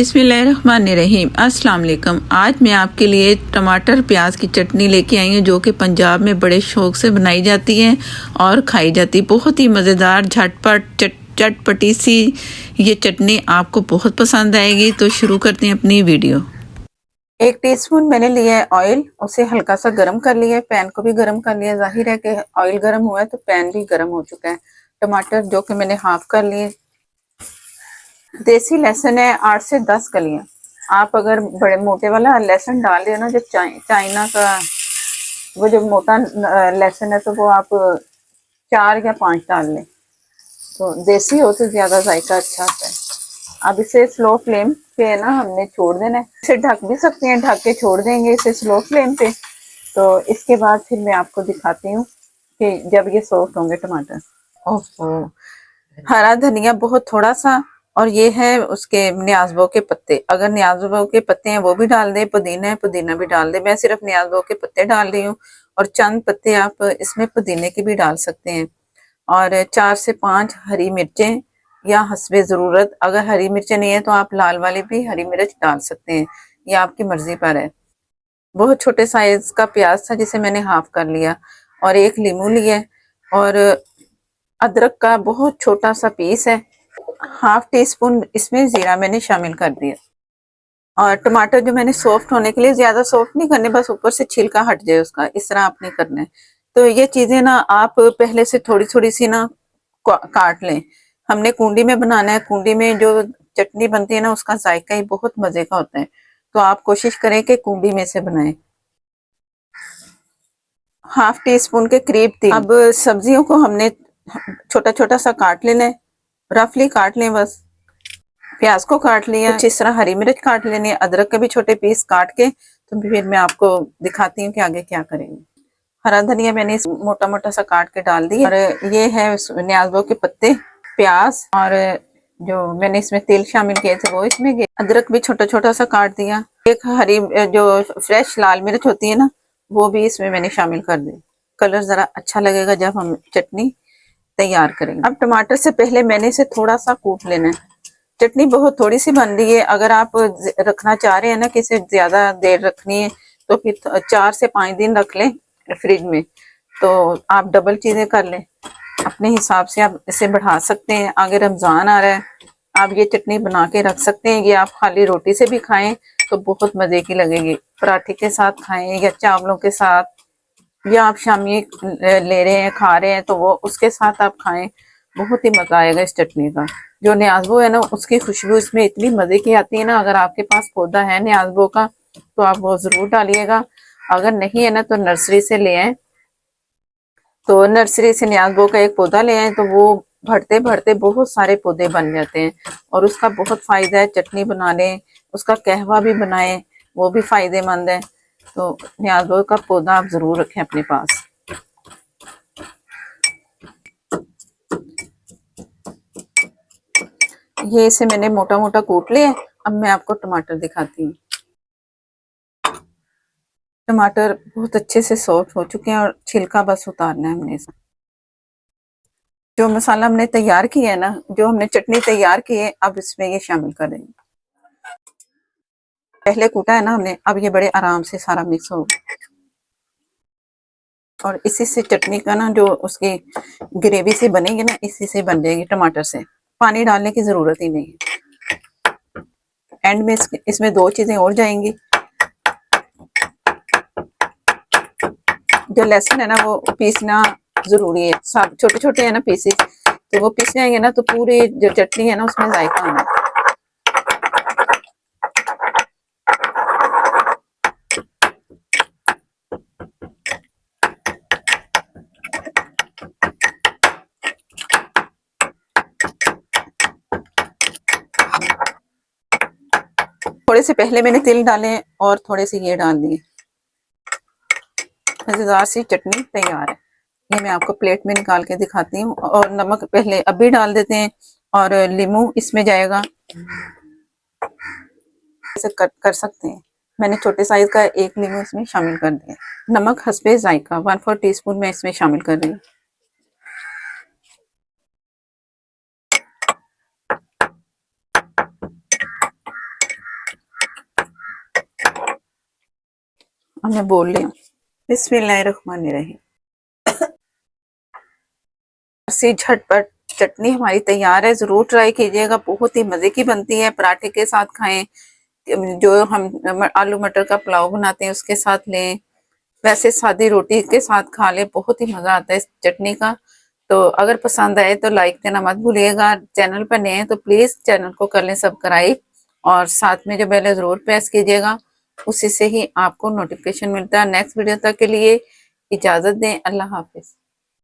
बिस्मिल्लाहिर्रहमानिर्रहीम। अस्सलाम वालेकुम। आज मैं आपके लिए टमाटर प्याज की चटनी लेके आई हूँ, जो कि पंजाब में बड़े शौक से बनाई जाती है और खाई जाती है। बहुत ही मज़ेदार झटपट चटपटी सी ये चटनी आपको बहुत पसंद आएगी। तो शुरू करते हैं अपनी वीडियो। 1 टीस्पून मैंने लिया है ऑयल, उसे हल्का सा गर्म कर लिया है। पैन को भी गर्म कर लिया। जाहिर है कि ऑयल गर्म हुआ है तो पैन भी गर्म हो चुका है। टमाटर जो कि मैंने हाफ कर लिए। देसी लहसुन है 8 से 10 कलियां। आप अगर बड़े मोटे वाला लहसुन डाल रहे हो ना, जो चाइना का वो जो मोटा लहसुन है, तो वो आप 4 या 5 डाल लें। तो देसी हो तो ज्यादा जायका अच्छा आता है। अब इसे स्लो फ्लेम पे है ना हमने छोड़ देना है। इसे ढक भी सकते हैं, ढक के छोड़ देंगे इसे स्लो फ्लेम पे। तो इसके बाद फिर मैं आपको दिखाती हूँ कि जब ये सॉफ्ट होंगे टमाटर। ओहो, हरा धनिया बहुत थोड़ा सा, और ये है उसके न्याज़बो के पत्ते। अगर न्याज़बो के पत्ते हैं वो भी डाल दे, पुदीना है पुदीना भी डाल दे। मैं सिर्फ न्याज़बो के पत्ते डाल रही हूँ, और चंद पत्ते आप इसमें पुदीने की भी डाल सकते हैं। और 4 से 5 हरी मिर्चें या हस्बे ज़रूरत। अगर हरी मिर्चें नहीं है तो आप लाल वाली भी हरी मिर्च डाल सकते हैं, ये आपकी मर्जी पर है। बहुत छोटे साइज का प्याज था जिसे मैंने हाफ कर लिया, और 1 लीमू लिया, और अदरक का बहुत छोटा सा पीस है। हाफ टी स्पून इसमें जीरा मैंने शामिल कर दिया। और टमाटर जो मैंने सॉफ्ट होने के लिए, ज्यादा सॉफ्ट नहीं करने, बस ऊपर से छिलका हट जाए उसका, इस तरह आपने करना है। तो ये चीजें ना आप पहले से थोड़ी थोड़ी सी ना काट लें। हमने कुंडी में बनाना है। कुंडी में जो चटनी बनती है ना, उसका जायका ही बहुत मजे का होता है। तो आप कोशिश करें कि कुंडी में से बनाएं। हाफ टी स्पून के करीब तेल। अब सब्जियों को हमने छोटा छोटा सा काट लेना है, रफली काट लें बस। प्याज को काट लिया, कुछ इस तरह हरी मिर्च काट लेनी है, अदरक के भी छोटे पीस काट के। तो फिर मैं आपको दिखाती हूँ कि आगे क्या करेंगे। हरा धनिया मैंने मोटा मोटा सा काट के डाल दिया, और ये है न्याज़बो के पत्ते, प्याज, और जो मैंने इसमें तेल शामिल किए थे वो इसमें गए। अदरक भी छोटा छोटा सा काट दिया। एक हरी जो फ्रेश लाल मिर्च होती है ना, वो भी इसमें मैंने शामिल कर दी। कलर जरा अच्छा लगेगा जब हम चटनी तैयार करेंगे। अब टमाटर से पहले मैंने इसे थोड़ा सा कूट लेना है। चटनी बहुत थोड़ी सी बन रही है। अगर आप रखना चाह रहे हैं ना कि इसे ज्यादा देर रखनी है, तो फिर 4 से 5 दिन रख लें फ्रिज में। तो आप डबल चीजें कर लें, अपने हिसाब से आप इसे बढ़ा सकते हैं। आगे रमजान आ रहा है, आप ये चटनी बना के रख सकते हैं। ये आप खाली रोटी से भी खाएं तो बहुत मजे की लगेगी। पराठे के साथ खाएं या चावलों के साथ, या आप शामी ले रहे हैं खा रहे हैं तो वो उसके साथ आप खाएं, बहुत ही मजा आएगा इस चटनी का। जो न्याज़बो है ना, उसकी खुशबू इसमें इतनी मजे की आती है ना। अगर आपके पास पौधा है न्याज़बो का तो आप वो जरूर डालिएगा। अगर नहीं है ना तो नर्सरी से ले आए। तो नर्सरी से न्याज़बो का एक पौधा ले आए तो वो भरते भरते बहुत सारे पौधे बन जाते हैं, और उसका बहुत फायदा है। चटनी बना लें, उसका कहवा भी बनाएं, वो भी फायदेमंद है। तो न्याज़बो का पौधा आप जरूर रखें अपने पास। ये इसे मैंने मोटा मोटा कूट लिया। अब मैं आपको टमाटर दिखाती हूँ। टमाटर बहुत अच्छे से सॉफ्ट हो चुके हैं, और छिलका बस उतारना है हमने इसका। जो मसाला हमने तैयार किया है ना, जो हमने चटनी तैयार की है, अब इसमें ये शामिल कर देंगे। पहले कूटा है ना हमने, अब ये बड़े आराम से सारा मिक्स हो। और इसी से चटनी का ना जो उसकी ग्रेवी से बनेगी ना, इसी से बन जाएगी टमाटर से। पानी डालने की जरूरत ही नहीं। एंड में इसमें 2 चीजें और जाएंगी। जो लहसुन है ना वो पीसना जरूरी है। सब छोटे छोटे है ना पीसेस, तो वो पीस जाएंगे ना तो पूरी जो चटनी है ना उसमें जायका आना। थोड़े से पहले मैंने तिल डाले और थोड़े से ये डाल दिए। मजेदार सी चटनी तैयार है। ये मैं आपको प्लेट में निकाल के दिखाती हूँ। और नमक पहले अभी डाल देते हैं, और नींबू इसमें जाएगा। ऐसे कर सकते हैं। मैंने छोटे साइज का 1 नींबू इसमें शामिल कर दिया। नमक हस्बे जायका 1/4 टीस्पून मैं इसमें शामिल कर रही हूँ। मैं बोल रही हूँ। बिस्मिल्लाहिर्रहमानिर्रहीम। सी झटपट चटनी हमारी तैयार है, जरूर ट्राई कीजिएगा। बहुत ही मजे की बनती है, पराठे के साथ खाएं, जो हम आलू मटर का पुलाव बनाते हैं उसके साथ लें, वैसे सादी रोटी के साथ खा लें। बहुत ही मजा आता है इस चटनी का। तो अगर पसंद आए तो लाइक देना मत भूलिएगा। चैनल पर नए हैं तो प्लीज चैनल को कर लें सब्सक्राइब, और साथ में जो बेल है जरूर प्रेस कीजिएगा, उसी से ही आपको नोटिफिकेशन मिलता है। नेक्स्ट वीडियो तक के लिए इजाजत दें। अल्लाह हाफिज।